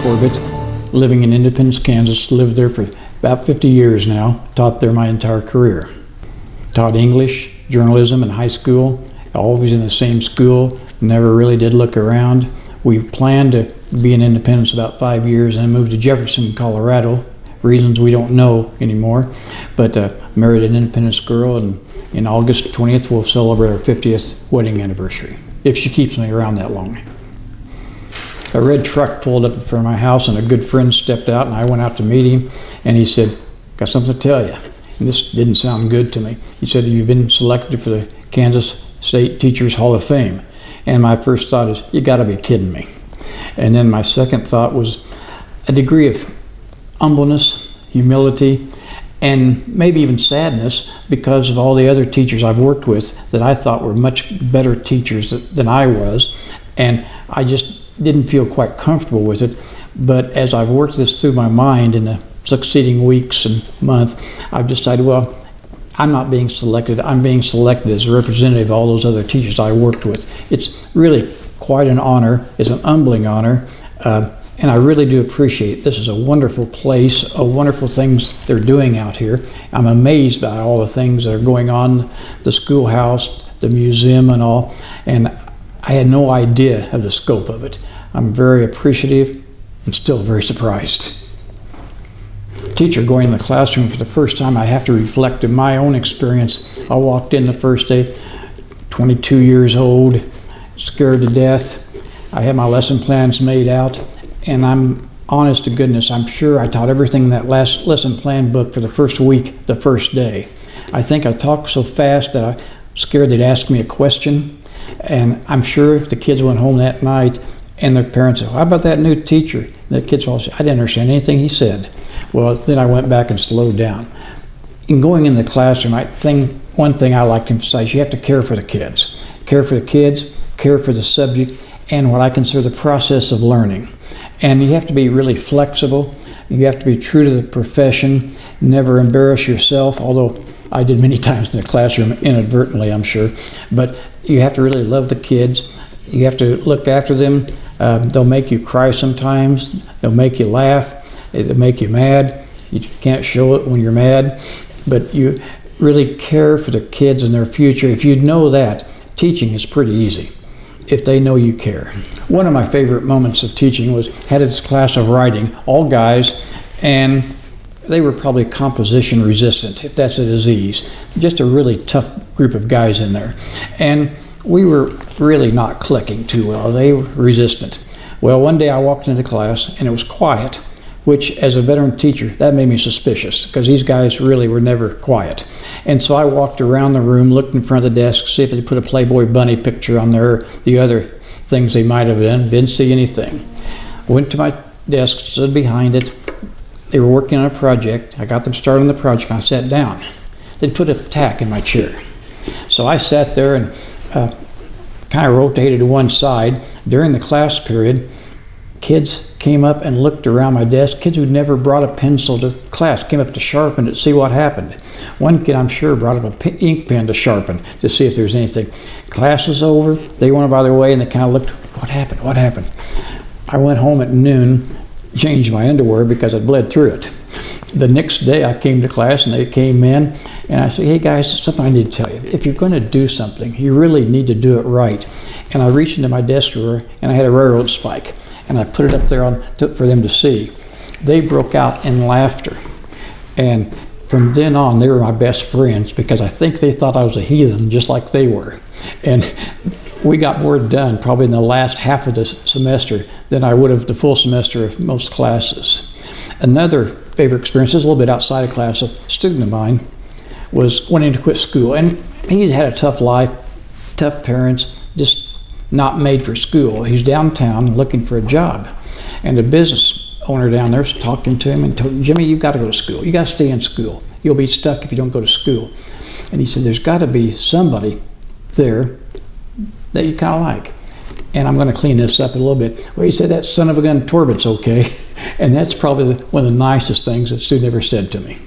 Torbett, living in Independence, Kansas. Lived there for about 50 years now. Taught there my entire career. Taught English, journalism in high school, always in the same school, never really did look around. We planned to be in Independence about 5 years and moved to Jefferson, Colorado. Reasons we don't know anymore, but married an Independence girl, and in August 20th we'll celebrate our 50th wedding anniversary, if she keeps me around that long. A red truck pulled up in front of my house and a good friend stepped out, and I went out to meet him, and he said, "Got something to tell you." And this didn't sound good to me. He said, "You've been selected for the Kansas State Teachers Hall of Fame." And my first thought is, you gotta be kidding me. And then my second thought was a degree of humbleness, humility, and maybe even sadness because of all the other teachers I've worked with that I thought were much better teachers than I was. And I just didn't feel quite comfortable with it. But as I've worked this through my mind in the succeeding weeks and month, I've decided, well, I'm not being selected. I'm being selected as a representative of all those other teachers I worked with. It's really quite an honor. It's an humbling honor. And I really do appreciate it. This is a wonderful place, wonderful things they're doing out here. I'm amazed by all the things that are going on, the schoolhouse, the museum and all, and I had no idea of the scope of it. I'm very appreciative and still very surprised. Teacher going in the classroom for the first time, I have to reflect on my own experience. I walked in the first day, 22 years old, scared to death. I had my lesson plans made out. And I'm honest to goodness, I'm sure I taught everything in that last lesson plan book for the first week, the first day. I think I talked so fast that I was scared they'd ask me a question. And I'm sure the kids went home that night and their parents said, "How about that new teacher?" And the kids all said, "I didn't understand anything he said." Well, then I went back and slowed down. In going in the classroom, one thing I like to emphasize, you have to care for the kids. Care for the kids, care for the subject, and what I consider the process of learning. And you have to be really flexible. You have to be true to the profession, never embarrass yourself, although I did many times in the classroom inadvertently, I'm sure. But you have to really love the kids. You have to look after them. They'll make you cry sometimes. They'll make you laugh. They'll make you mad. You can't show it when you're mad. But you really care for the kids and their future. If you know that, teaching is pretty easy, if they know you care. One of my favorite moments of teaching was had this class of writing, all guys, and they were probably composition resistant, if that's a disease. Just a really tough group of guys in there. And we were really not clicking too well. They were resistant. Well, one day I walked into class and it was quiet, which as a veteran teacher, that made me suspicious because these guys really were never quiet. And so I walked around the room, looked in front of the desk, see if they put a Playboy bunny picture on there, the other things they might have been, didn't see anything. Went to my desk, stood behind it. They were working on a project. I got them started on the project, and I sat down. They'd put a tack in my chair. So I sat there and kind of rotated to one side. During the class period, kids came up and looked around my desk. Kids who'd never brought a pencil to class came up to sharpen it, see what happened. One kid, I'm sure, brought up an ink pen to sharpen to see if there was anything. Class was over. They went by their way and they kind of looked, what happened? What happened? I went home at noon, changed my underwear because I bled through it. The next day I came to class and they came in and I said, "Hey guys, there's something I need to tell you. If you're going to do something, you really need to do it right." And I reached into my desk drawer and I had a railroad spike. And I put it up there for them to see. They broke out in laughter. And from then on, they were my best friends because I think they thought I was a heathen just like they were. And we got more done probably in the last half of the semester than I would have the full semester of most classes. Another favorite experience, this is a little bit outside of class, a student of mine was wanting to quit school. And he had a tough life, tough parents, just not made for school. He's downtown looking for a job. And the business owner down there was talking to him and told him, "Jimmy, you've got to go to school. You got to stay in school. You'll be stuck if you don't go to school." And he said, "There's got to be somebody there that you kind of like." And I'm going to clean this up a little bit. Well, he said, "That son of a gun Torbett's okay." And that's probably one of the nicest things that student ever said to me.